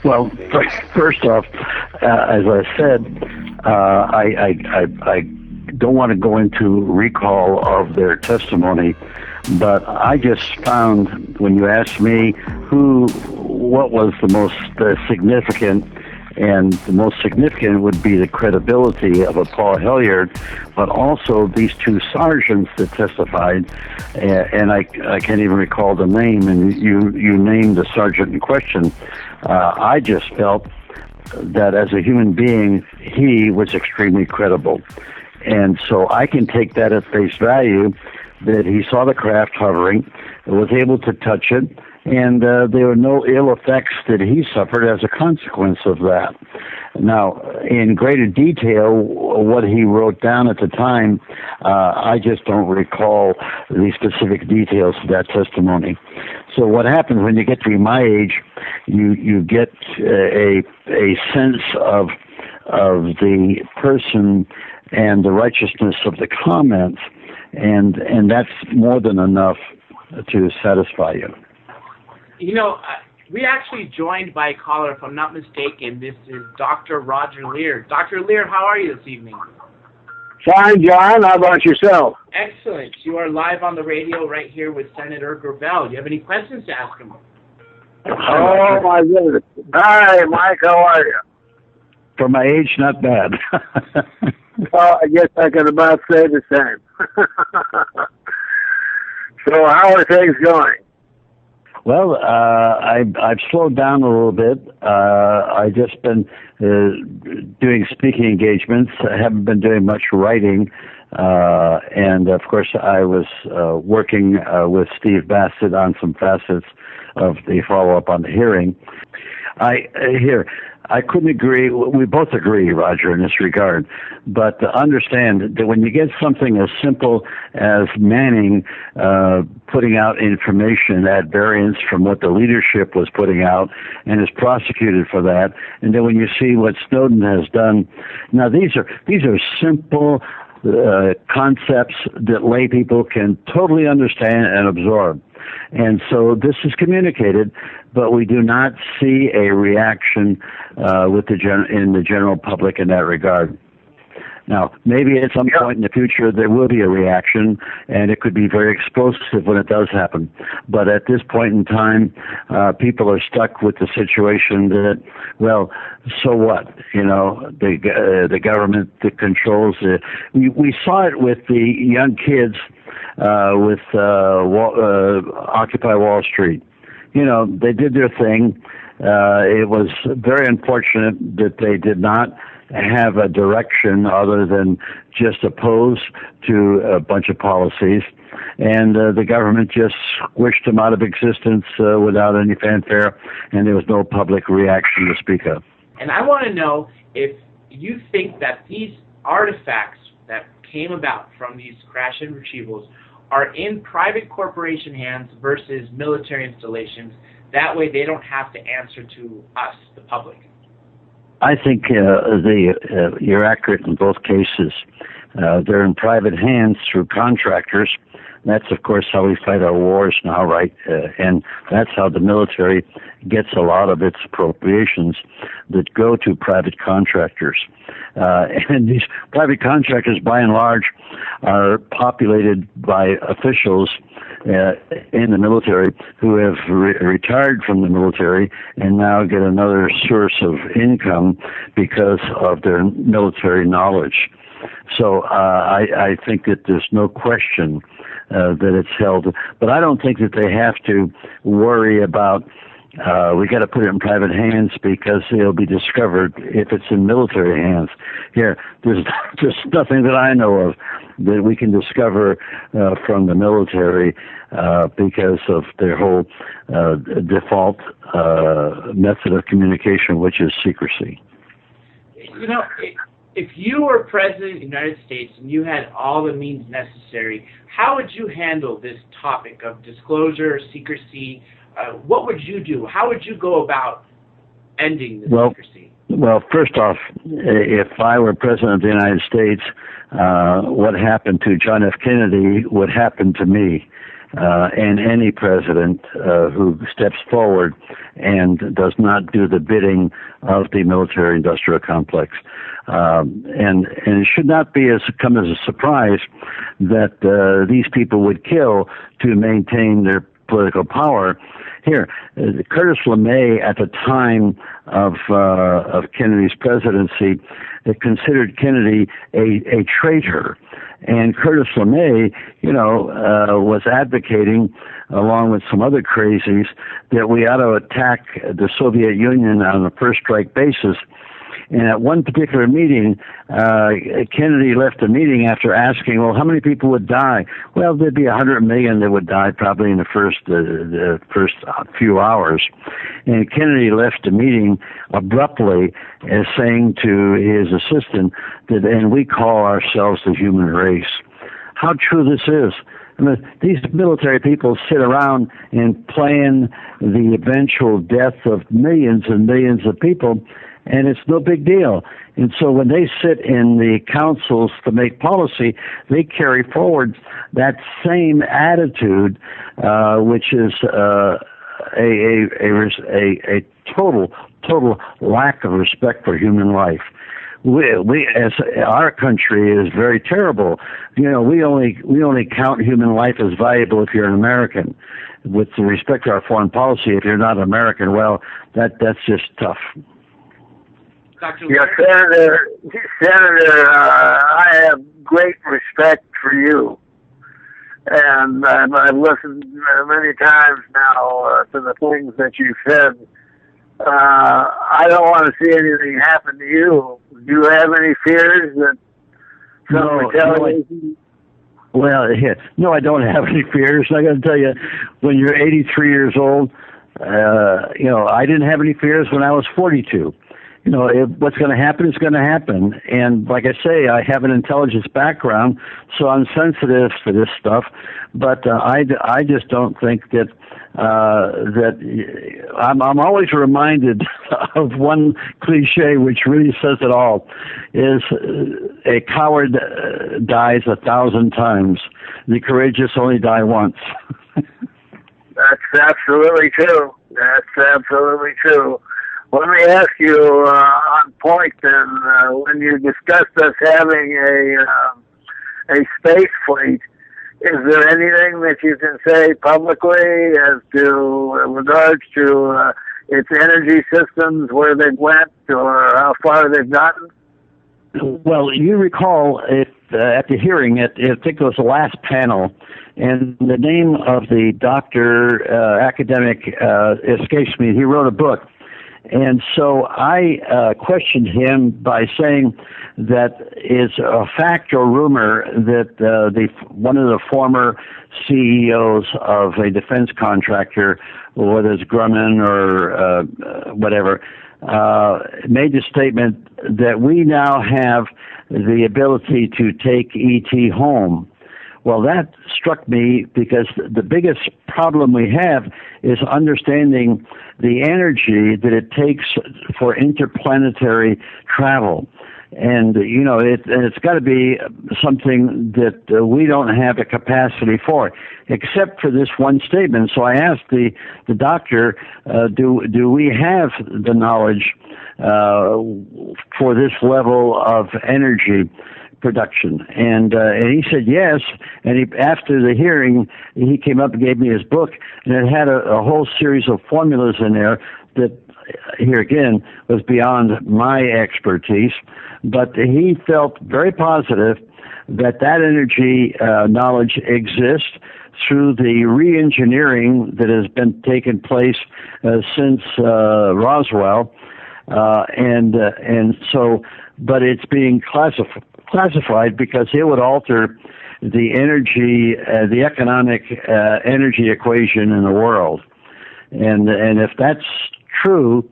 Well, first off, as I said, I don't want to go into recall of their testimony, but I just found, when you asked me what was the most significant, and the most significant would be the credibility of a Paul Hilliard, but also these two sergeants that testified, and I can't even recall the name, and you named the sergeant in question. I just felt that as a human being, he was extremely credible. And so I can take that at face value, that he saw the craft hovering, was able to touch it, and there were no ill effects that he suffered as a consequence of that. Now, in greater detail, what he wrote down at the time, I just don't recall the specific details of that testimony. So what happens when you get to be my age, you get a sense of the person and the righteousness of the comments, and that's more than enough to satisfy you. You know, we actually joined by a caller, if I'm not mistaken. This is Dr. Roger Lear. Dr. Lear, how are you this evening? Fine, John. How about yourself? Excellent. You are live on the radio right here with Senator Gravel. Do you have any questions to ask him? Oh, my goodness. Hi, Mike. How are you? For my age, not bad. Well, I guess I can about say the same. So how are things going? Well, I've slowed down a little bit. I've just been doing speaking engagements. I haven't been doing much writing. And, of course, I was working with Steve Bassett on some facets of the follow-up on the hearing. I couldn't agree. We both agree, Roger, in this regard. But understand that when you get something as simple as Manning putting out information at variance from what the leadership was putting out and is prosecuted for that, and then when you see what Snowden has done, now these are simple concepts that lay people can totally understand and absorb. And so this is communicated, but we do not see a reaction in the general public in that regard. Now, maybe at some point in the future there will be a reaction, and it could be very explosive when it does happen. But at this point in time, people are stuck with the situation that, well, so what? You know, the government that controls it. We saw it with the young kids with Occupy Wall Street. You know, they did their thing. It was very unfortunate that they did not have a direction other than just oppose to a bunch of policies, and the government just squished them out of existence without any fanfare, and there was no public reaction to speak of. And I want to know if you think that these artifacts that came about from these crash and retrievals are in private corporation hands versus military installations. That way they don't have to answer to us, the public. I think you're accurate in both cases. They're in private hands through contractors. That's, of course, how we fight our wars now, right? And that's how the military gets a lot of its appropriations that go to private contractors. And these private contractors, by and large, are populated by officials in the military who have retired from the military and now get another source of income because of their military knowledge. So I think that there's no question that it's held. But I don't think that they have to worry about we got to put it in private hands because it'll be discovered if it's in military hands. Here, there's just nothing that I know of that we can discover from the military because of their whole default method of communication, which is secrecy. You know, if you were president of the United States and you had all the means necessary, how would you handle this topic of disclosure, secrecy? What would you do? How would you go about ending the secrecy? Well, first off, if I were president of the United States, what happened to John F. Kennedy would happen to me. and any president who steps forward and does not do the bidding of the military-industrial complex. And it should not come as a surprise that these people would kill to maintain their political power. Here, Curtis LeMay, at the time of Kennedy's presidency, considered Kennedy a traitor, and Curtis LeMay, was advocating, along with some other crazies, that we ought to attack the Soviet Union on a first strike basis. And at one particular meeting, Kennedy left the meeting after asking, well, how many people would die? Well, there'd be 100 million that would die probably in the first few hours. And Kennedy left the meeting abruptly, as saying to his assistant that, and we call ourselves the human race. How true this is. I mean, these military people sit around and plan the eventual death of millions and millions of people, and it's no big deal. And so when they sit in the councils to make policy, they carry forward that same attitude, which is a total lack of respect for human life. We as our country is very terrible. We only count human life as valuable if you're an American. With respect to our foreign policy, if you're not American, well, that's just tough. Yes, Senator, I have great respect for you, and I've listened many times now to the things that you've said. I don't want to see anything happen to you. Do you have any fears that some retaliation? Well, no, I don't have any fears. I got to tell you, when you're 83 years old, I didn't have any fears when I was 42. What's going to happen is going to happen. And like I say, I have an intelligence background, so I'm sensitive to this stuff. But I just don't think that I'm always reminded of one cliche which really says it all: is a coward dies 1,000 times. The courageous only die once. That's absolutely true. That's absolutely true. Let me ask you on point then, when you discussed us having a space fleet, is there anything that you can say publicly as to in regards to its energy systems, where they went or how far they've gotten? Well, you recall at the hearing, I think it was the last panel, and the name of the doctor, academic, escapes me. He wrote a book. And so I questioned him by saying that it's a fact or rumor that one of the former CEOs of a defense contractor, whether it's Grumman or whatever, made the statement that we now have the ability to take ET home. Well, that struck me because the biggest problem we have is understanding the energy that it takes for interplanetary travel. And, it's got to be something that we don't have a capacity for, except for this one statement. So I asked the doctor, do we have the knowledge for this level of energy production? And he said yes. And after the hearing, he came up and gave me his book, and it had a whole series of formulas in there that, here again, was beyond my expertise. But he felt very positive that energy knowledge exists through the re-engineering that has been taking place since Roswell, and so, but it's being classified because it would alter the energy, the economic energy equation in the world, and if that's true,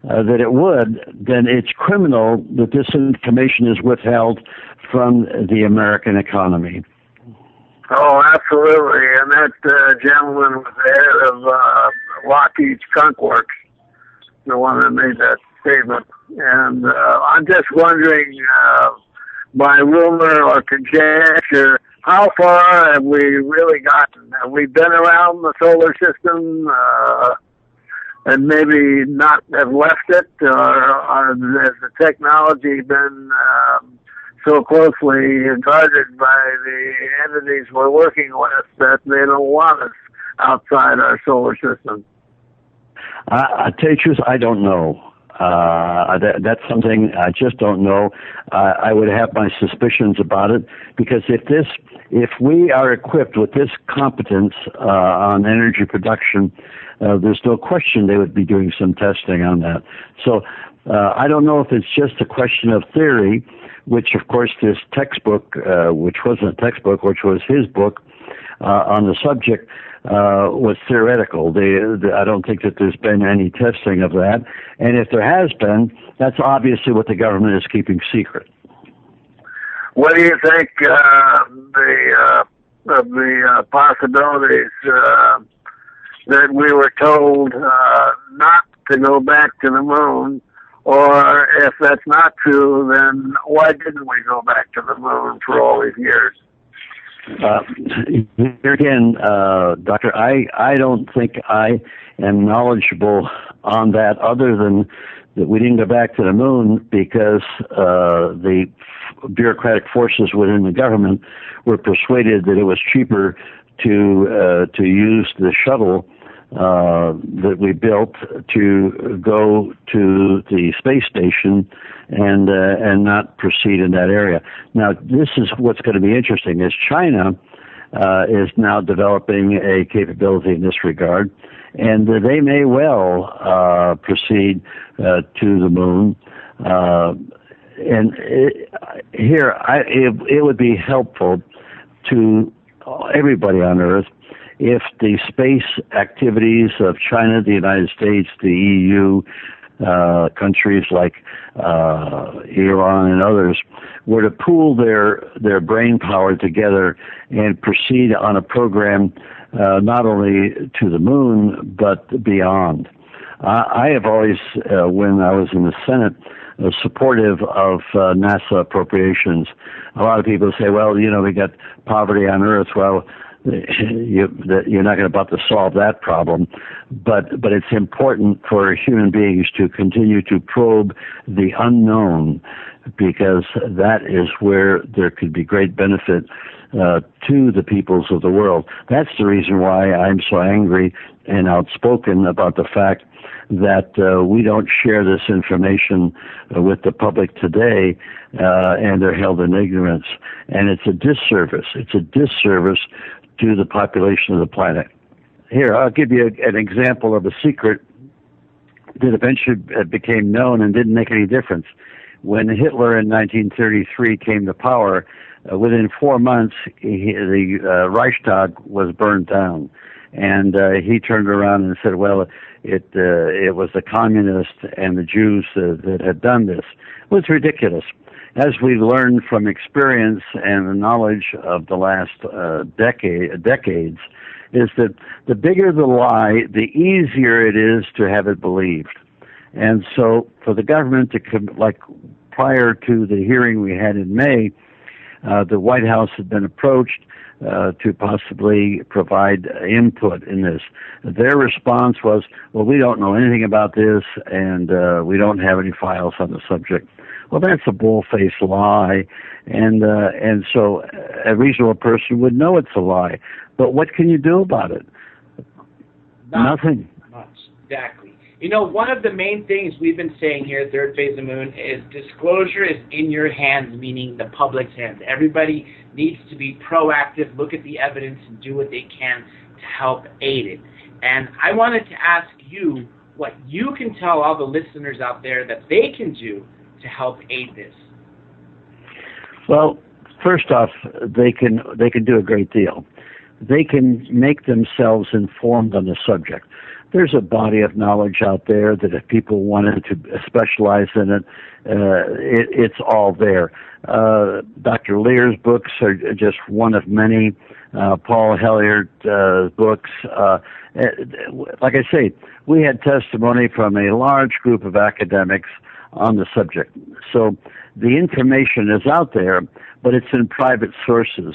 that it would, then it's criminal that this information is withheld from the American economy. Oh, absolutely. And that gentleman was the head of Lockheed Skunk Works, the one that made that statement. And I'm just wondering, by rumor or conjecture, how far have we really gotten? Have we been around the solar system and maybe not have left it, or has the technology been so closely guarded by the entities we're working with that they don't want us outside our solar system? I tell you the truth, I don't know. That's something I just don't know. I would have my suspicions about it, because if we are equipped with this competence on energy production, there's no question they would be doing some testing on that. So I don't know if it's just a question of theory, which of course this textbook, which wasn't a textbook, which was his book on the subject, was theoretical. I don't think that there's been any testing of that. And if there has been, that's obviously what the government is keeping secret. What do you think of the possibilities that we were told not to go back to the moon? Or if that's not true, then why didn't we go back to the moon for all these years? Here again, Doctor, I don't think I am knowledgeable on that, other than that we didn't go back to the moon because the bureaucratic forces within the government were persuaded that it was cheaper to use the shuttle that we built to go to the space station and not proceed in that area. Now, this is what's going to be interesting, is China is now developing a capability in this regard, and they may well proceed to the moon. It would be helpful to everybody on Earth if the space activities of China, the United States, the EU, countries like Iran and others, were to pool their brain power together and proceed on a program not only to the moon but beyond. I have always, when I was in the Senate, supportive of NASA appropriations. A lot of people say, well, we got poverty on Earth. Well, you're not going to solve that problem, but it's important for human beings to continue to probe the unknown, because that is where there could be great benefit to the peoples of the world. That's the reason why I'm so angry and outspoken about the fact that we don't share this information with the public today, and they're held in ignorance. And it's a disservice. It's a disservice to the population of the planet. Here, I'll give you an example of a secret that eventually became known and didn't make any difference. When Hitler in 1933 came to power, within 4 months, the Reichstag was burned down. And he turned around and said, well, it was the communists and the Jews that had done this. It was ridiculous. As we've learned from experience and the knowledge of the last decades, is that the bigger the lie, the easier it is to have it believed. And so for the government to like prior to the hearing we had in May, the White House had been approached to possibly provide input in this. Their response was, well, we don't know anything about this, and we don't have any files on the subject. Well, that's a bull-faced lie, and so a reasonable person would know it's a lie. But what can you do about it? Nothing. Much. Exactly. One of the main things we've been saying here at Third Phase of the Moon is disclosure is in your hands, meaning the public's hands. Everybody needs to be proactive, look at the evidence, and do what they can to help aid it. And I wanted to ask you what you can tell all the listeners out there that they can do to help aid this. Well, first off, they can do a great deal. They can make themselves informed on the subject. There's a body of knowledge out there that if people wanted to specialize in it, it's all there. Dr. Lear's books are just one of many. Paul Hellier's books. Like I say, we had testimony from a large group of academics on the subject. So the information is out there, but it's in private sources.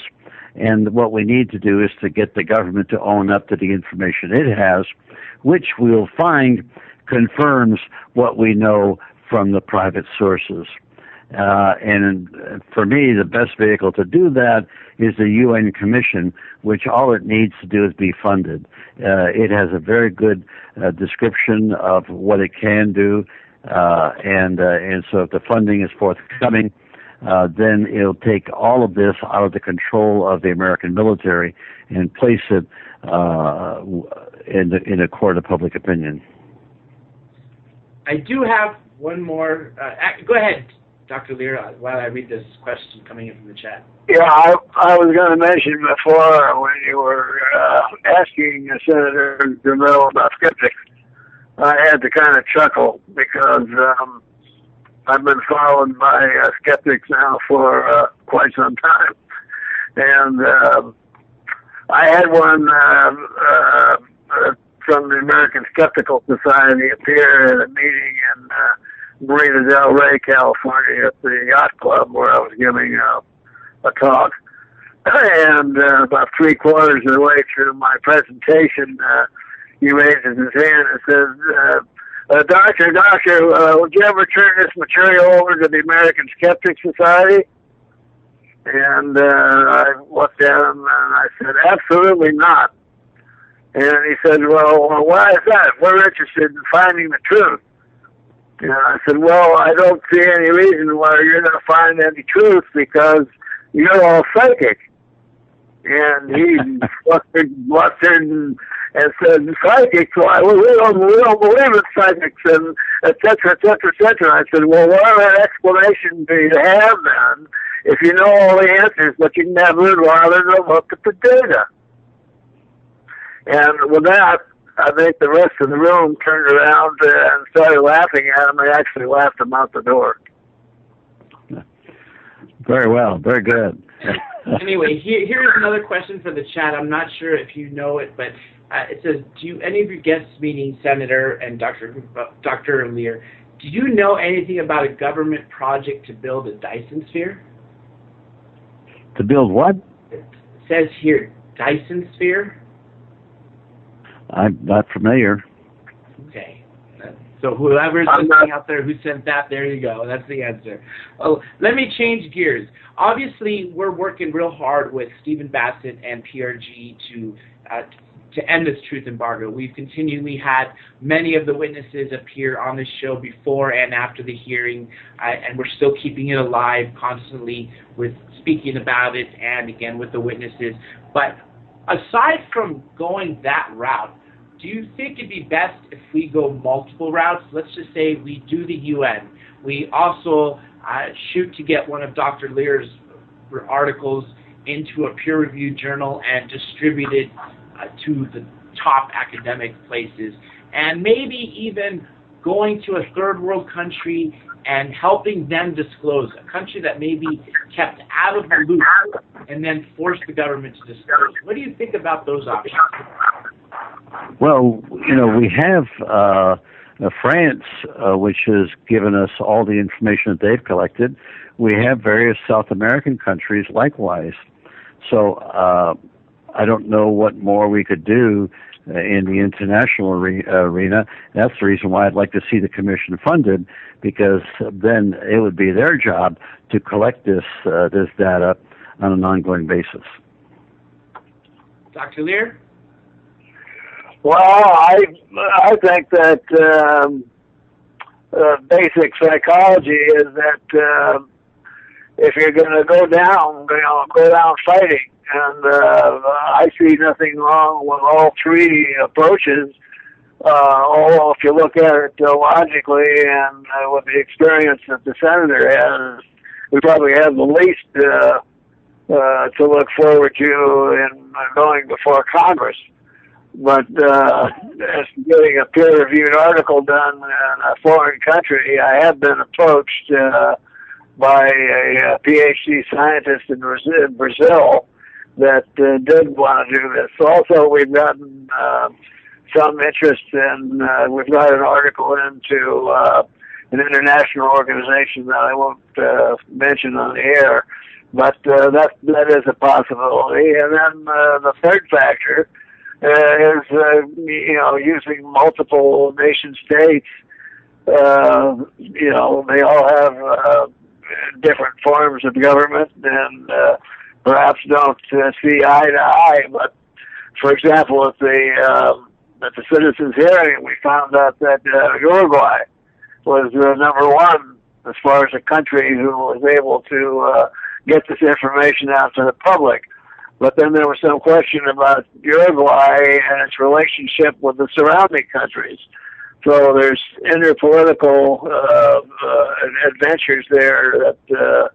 And what we need to do is to get the government to own up to the information it has, which we'll find confirms what we know from the private sources. And for me, the best vehicle to do that is the UN Commission, which all it needs to do is be funded. It has a very good description of what it can do, and so if the funding is forthcoming, then it'll take all of this out of the control of the American military and place it in a court of public opinion. I do have one more. Go ahead, Dr. Lear, while I read this question coming in from the chat. Yeah, I was going to mention before when you were asking Senator DeMille about skeptics, I had to kind of chuckle because I've been followed by skeptics now for quite some time. And I had one from the American Skeptical Society appear at a meeting in Marina del Rey, California, at the yacht club where I was giving a talk. And about 3/4 of the way through my presentation, he raises his hand and says, Doctor, would you ever turn this material over to the American Skeptic Society? And I looked at him and I said, absolutely not. And he said, well, why is that? We're interested in finding the truth. And I said, well, I don't see any reason why you're going to find any truth because you're all psychic. And he blustered and said, psychics? Why? We don't believe in psychics, and et cetera, et cetera, et cetera. I said, well, what other explanation do you have then if you know all the answers, but you never bothered to look at the data? And with that, I think the rest of the room turned around and started laughing at him. They actually laughed him out the door. Very well. Very good. Anyway, here's another question for the chat. I'm not sure if you know it, but it says, do any of your guests, meaning Senator and Dr. Lear, do you know anything about a government project to build a Dyson sphere? To build what? It says here, Dyson sphere. I'm not familiar. Okay. So whoever's listening out there who sent that, there you go. That's the answer. Oh, let me change gears. Obviously, we're working real hard with Stephen Bassett and PRG to end this truth embargo. We've continually had many of the witnesses appear on this show before and after the hearing, and we're still keeping it alive constantly with speaking about it and, again, with the witnesses. But aside from going that route, do you think it'd be best if we go multiple routes? Let's just say we do the UN. We also shoot to get one of Dr. Lear's articles into a peer-reviewed journal and distribute it to the top academic places. And maybe even going to a third world country and helping them disclose, a country that may be kept out of the loop and then force the government to disclose. What do you think about those options? Well, we have France, which has given us all the information that they've collected. We have various South American countries likewise. So I don't know what more we could do in the international arena. That's the reason why I'd like to see the commission funded, because then it would be their job to collect this data on an ongoing basis. Dr. Lear? Well, I think that basic psychology is that if you're going to go down, go down fighting. And I see nothing wrong with all three approaches. Although if you look at it logically and with the experience that the senator has, we probably have the least to look forward to in going before Congress. But as getting a peer-reviewed article done in a foreign country, I have been approached by a PhD scientist in Brazil that did want to do this. Also, we've gotten some interest in, we've got an article into an international organization that I won't mention on the air, But that is a possibility. And then the third factor is using multiple nation states. They all have different forms of government and perhaps don't see eye to eye. But for example, at the citizens' hearing, we found out that Uruguay was number one as far as a country who was able to get this information out to the public. But then there was some question about Uruguay and its relationship with the surrounding countries. So there's interpolitical adventures there that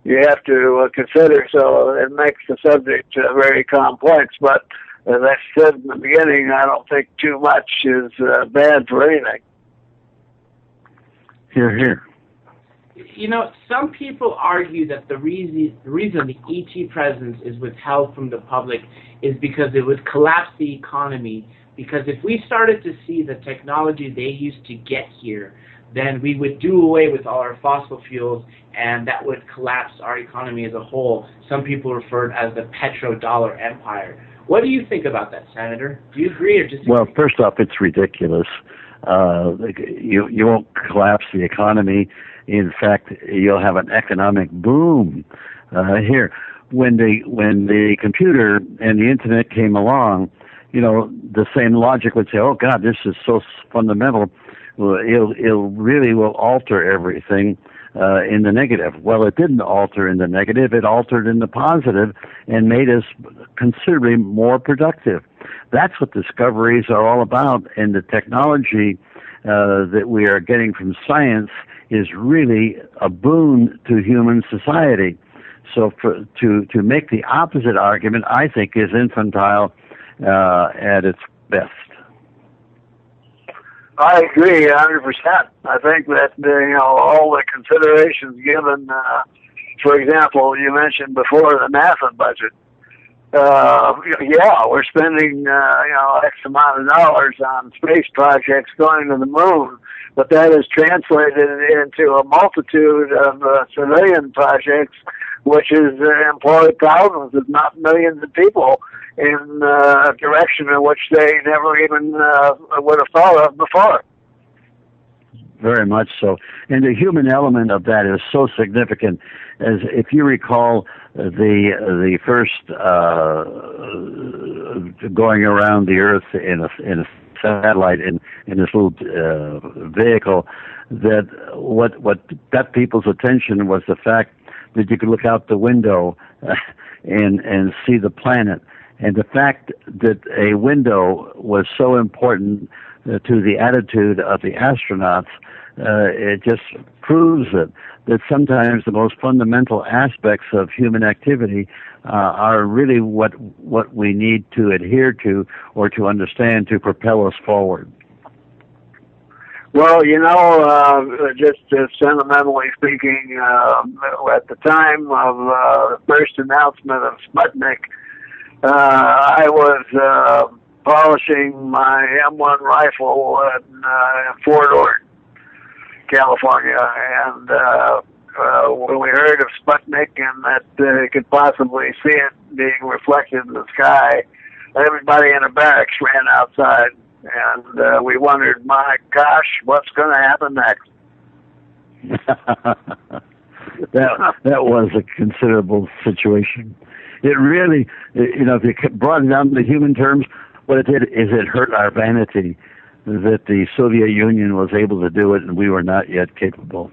you have to consider. So it makes the subject very complex. But as I said in the beginning, I don't think too much is bad for anything. Hear, hear. Some people argue that the reason the ET presence is withheld from the public is because it would collapse the economy. Because if we started to see the technology they used to get here, then we would do away with all our fossil fuels, and that would collapse our economy as a whole. Some people refer it as the petrodollar empire. What do you think about that, Senator? Do you agree or disagree? Well, first off, it's ridiculous. You won't collapse the economy. In fact, you'll have an economic boom. Here, when the computer and the internet came along, the same logic would say, "Oh God, this is so fundamental. Well, it really will alter everything in the negative." Well, it didn't alter in the negative. It altered in the positive and made us considerably more productive. That's what discoveries are all about, and the technology that we are getting from science is really a boon to human society. So to make the opposite argument, I think, is infantile at its best. I agree 100%. I think that all the considerations given, for example, you mentioned before the NASA budget. We're spending X amount of dollars on space projects going to the moon, but that is translated into a multitude of civilian projects, which is employed thousands, if not millions, of people in a direction in which they never even would have thought of before. Very much so. And the human element of that is so significant. As if you recall, the first going around the Earth in a satellite in this little vehicle, that what got people's attention was the fact that you could look out the window and see the planet. And the fact that a window was so important to the attitude of the astronauts, it just proves that sometimes the most fundamental aspects of human activity are really what we need to adhere to or to understand to propel us forward. Well, just sentimentally speaking, at the time of the first announcement of Sputnik, I was polishing my M1 rifle in Fort Ord, California, and when we heard of Sputnik and that you could possibly see it being reflected in the sky, everybody in the barracks ran outside, and we wondered, my gosh, what's going to happen next? that was a considerable situation. It really, if you brought it down to human terms, what it did is it hurt our vanity that the Soviet Union was able to do it and we were not yet capable.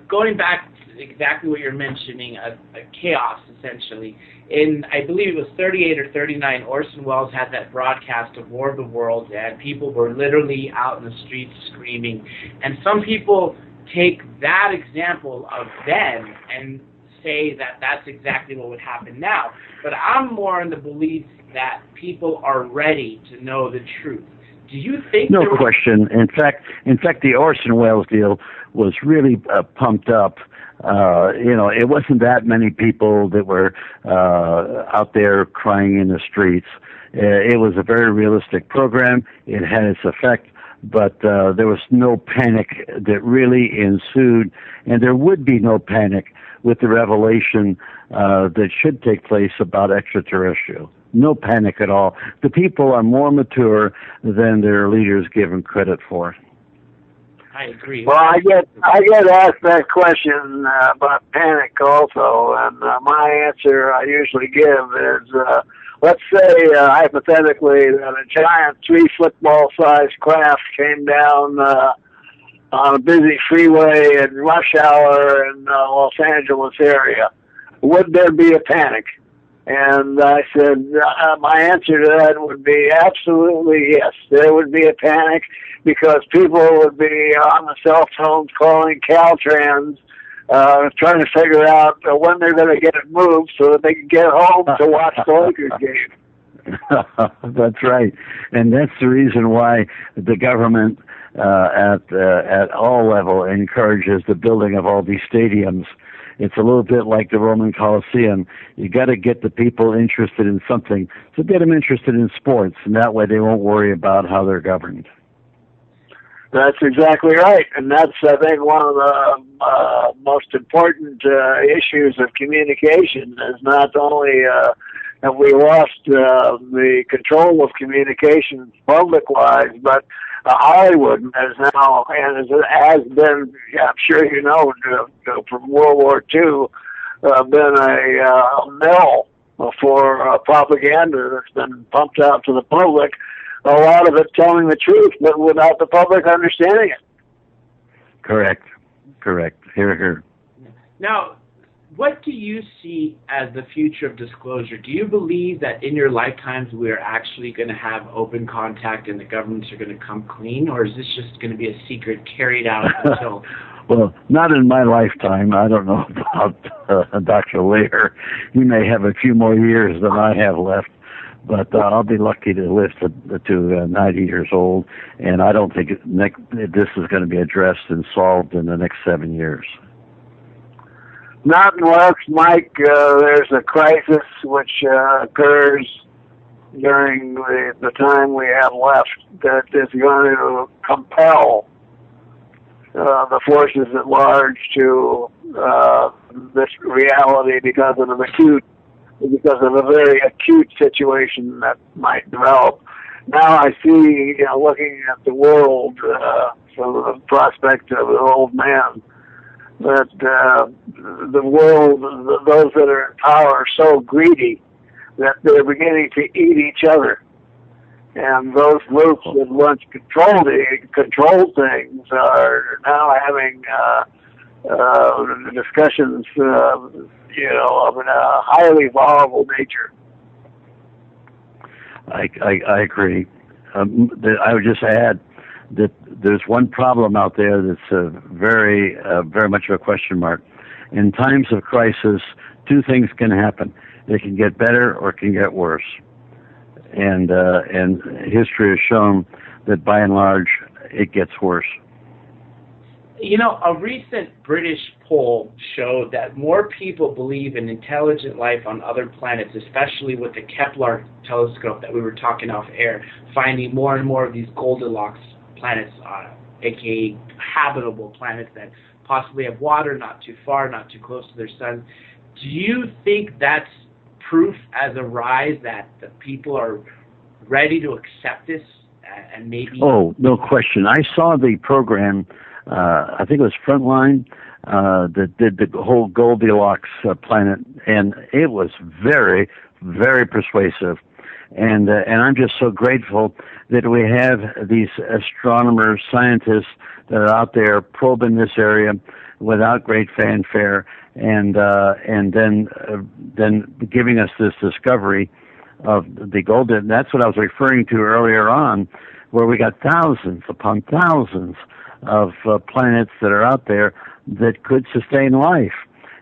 Going back to exactly what you're mentioning, a chaos, essentially. In, I believe it was 38 or 39, Orson Welles had that broadcast of War of the Worlds, and people were literally out in the streets screaming. And some people take that example of then and say that that's exactly what would happen now. But I'm more in the belief that people are ready to know the truth. Do you think? No question. In fact, the Orson Welles deal was really pumped up. It wasn't that many people that were out there crying in the streets. It was a very realistic program. It had its effect, but there was no panic that really ensued, and there would be no panic with the revelation that should take place about extraterrestrial. No panic at all. The people are more mature than their leaders give them credit for. I agree. Well, I get asked that question about panic also, and my answer I usually give is, let's say hypothetically that a giant 3-football-sized craft came down on a busy freeway in rush hour in Los Angeles area. Would there be a panic? And I said, my answer to that would be absolutely yes. There would be a panic because people would be on the cell phones calling Caltrans, trying to figure out when they're going to get it moved so that they can get home to watch the Lakers game. That's right. And that's the reason why the government at all level encourages the building of all these stadiums. It's a little bit like the Roman Colosseum. You got to get the people interested in something, so get them interested in sports, and that way they won't worry about how they're governed. That's exactly right, and that's, I think, one of the most important issues of communication is not only have we lost the control of communications public-wise, but Hollywood has now, and has been, I'm sure you know, from World War II, been a mill for propaganda that's been pumped out to the public, a lot of it telling the truth, but without the public understanding it. Correct. Hear, hear. Now, what do you see as the future of disclosure? Do you believe that in your lifetimes we're actually going to have open contact and the governments are going to come clean, or is this just going to be a secret carried out until... Well, not in my lifetime. I don't know about Dr. Lear. He may have a few more years than I have left, but I'll be lucky to live to 90 years old, and I don't think this is going to be addressed and solved in the next 7 years. Not unless, Mike, there's a crisis which occurs during the time we have left that is going to compel the forces at large to this reality because of a very acute situation that might develop. Now I see, looking at the world from the prospect of an old man, that the world, those that are in power, are so greedy that they're beginning to eat each other. And those groups that once controlled things are now having discussions, of a highly volatile nature. I agree. I would just add that there's one problem out there that's very much of a question mark. In times of crisis, two things can happen. It can get better or it can get worse. And history has shown that by and large, it gets worse. A recent British poll showed that more people believe in intelligent life on other planets, especially with the Kepler telescope that we were talking off air, finding more and more of these Goldilocks planets, aka habitable planets that possibly have water, not too far, not too close to their sun. Do you think that's proof as a rise that the people are ready to accept this and maybe... Oh, no question. I saw the program, I think it was Frontline, that did the whole Goldilocks planet, and it was very, very persuasive. And I'm just so grateful that we have these astronomers, scientists that are out there probing this area without great fanfare, and then giving us this discovery of the golden. That's what I was referring to earlier on, where we got thousands upon thousands of planets that are out there that could sustain life,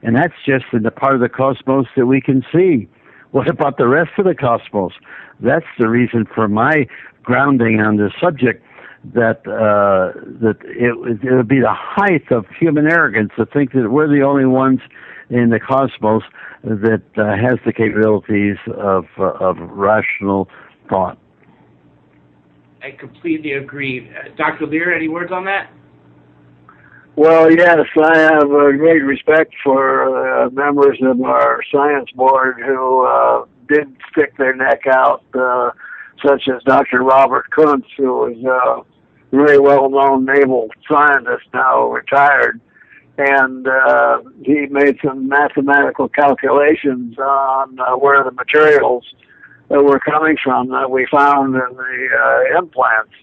and that's just in the part of the cosmos that we can see. What about the rest of the cosmos? That's the reason for my grounding on this subject, that it would be the height of human arrogance to think that we're the only ones in the cosmos that has the capabilities of rational thought. I completely agree. Dr. Lear, any words on that? Well, yes, I have great respect for members of our science board who did stick their neck out, such as Dr. Robert Kuntz, who was a very well-known naval scientist, now retired. And he made some mathematical calculations on where the materials that were coming from that we found in the implants.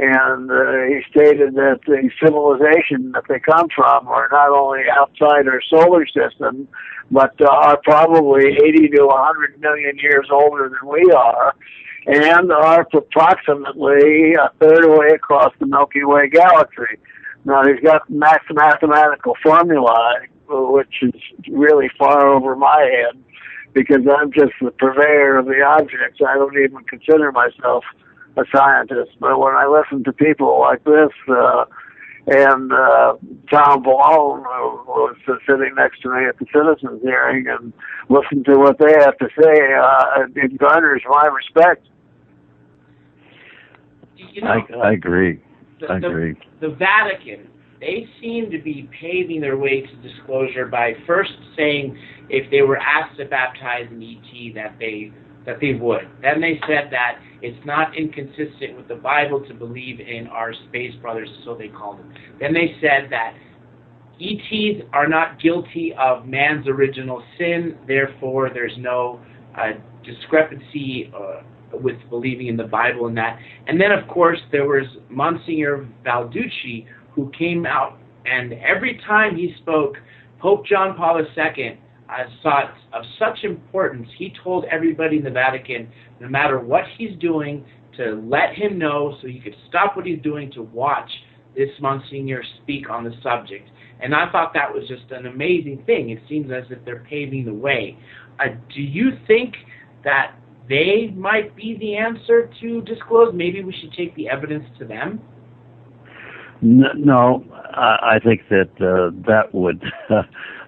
And he stated that the civilization that they come from are not only outside our solar system, but are probably 80 to 100 million years older than we are, and are approximately a third away across the Milky Way galaxy. Now, he's got mathematical formulae, which is really far over my head, because I'm just the purveyor of the objects. I don't even consider myself a scientist. But when I listen to people like this, and Tom Balone, who was sitting next to me at the citizens' hearing, and listen to what they have to say, it garners my respect. You know, I agree. I agree. The Vatican, they seem to be paving their way to disclosure by first saying if they were asked to baptize an ET that they would. Then they said that it's not inconsistent with the Bible to believe in our space brothers, so they called them. Then they said that ETs are not guilty of man's original sin, therefore there's no discrepancy with believing in the Bible and that. And then, of course, there was Monsignor Balducci, who came out, and every time he spoke, Pope John Paul II saw it of such importance. He told everybody in the Vatican, no matter what he's doing, to let him know so he could stop what he's doing to watch this Monsignor speak on the subject. And I thought that was just an amazing thing. It seems as if they're paving the way. Do you think that they might be the answer to disclose? Maybe we should take the evidence to them? No, I think that that would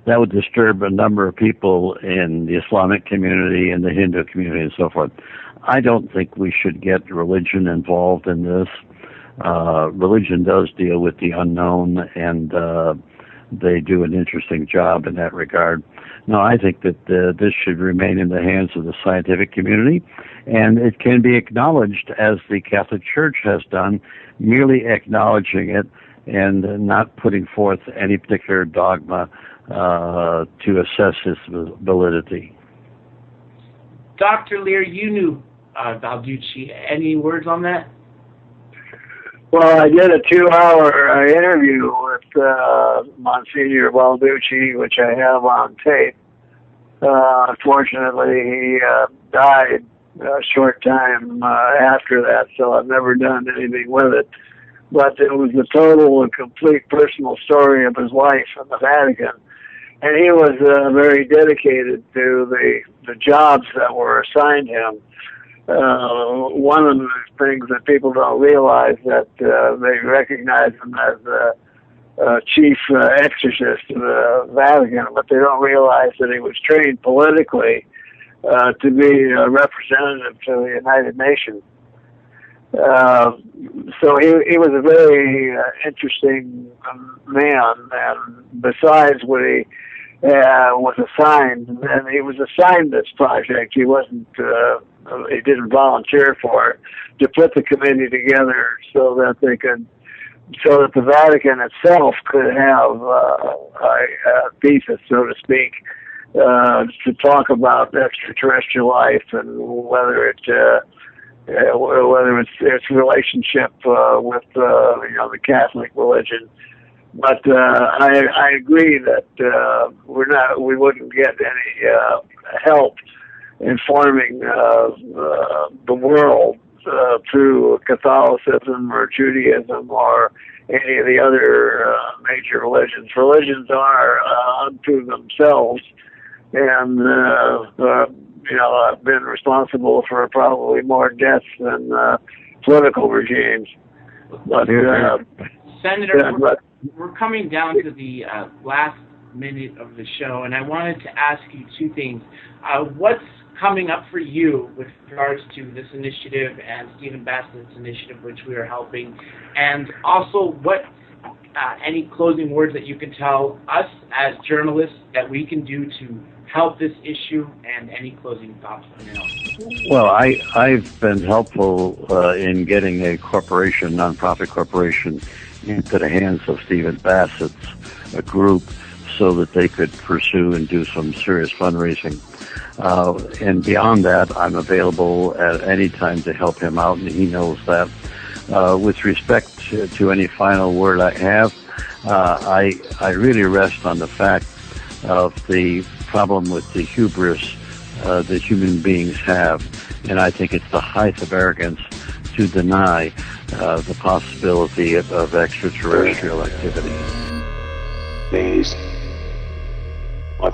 that would disturb a number of people in the Islamic community and the Hindu community and so forth. I don't think we should get religion involved in this. Religion does deal with the unknown, and they do an interesting job in that regard. No, I think that this should remain in the hands of the scientific community, and it can be acknowledged as the Catholic Church has done, merely acknowledging it and not putting forth any particular dogma to assess its validity. Dr. Lear, you knew Balducci. Any words on that? Well, I did a 2-hour interview with Monsignor Balducci, which I have on tape. Unfortunately, he died a short time after that, so I've never done anything with it. But it was a total and complete personal story of his life in the Vatican. And he was very dedicated to the jobs that were assigned him. One of the things that people don't realize that they recognize him as the chief exorcist of the Vatican, but they don't realize that he was trained politically to be a representative to the United Nations. So he was a very interesting man, and besides what he was assigned, and he was assigned this project, he wasn't he didn't volunteer for it, to put the committee together so that the Vatican itself could have a thesis, so to speak, to talk about extraterrestrial life and whether it's its relationship with the Catholic religion. But I agree that we wouldn't get any help informing the world through Catholicism or Judaism or any of the other major religions. Religions are unto themselves, and I've been responsible for probably more deaths than political regimes. But Senator, we're coming down to the last minute of the show, and I wanted to ask you two things. What's coming up for you with regards to this initiative and Stephen Bassett's initiative, which we are helping? And also, what any closing words that you can tell us as journalists that we can do to help this issue, and any closing thoughts from you? Well, I've been helpful in getting a corporation, nonprofit corporation, into the hands of Stephen Bassett's group so that they could pursue and do some serious fundraising. And beyond that, I'm available at any time to help him out, and he knows that. With respect to any final word I have, I really rest on the fact of the problem with the hubris that human beings have, and I think it's the height of arrogance to deny the possibility of extraterrestrial activity. Based on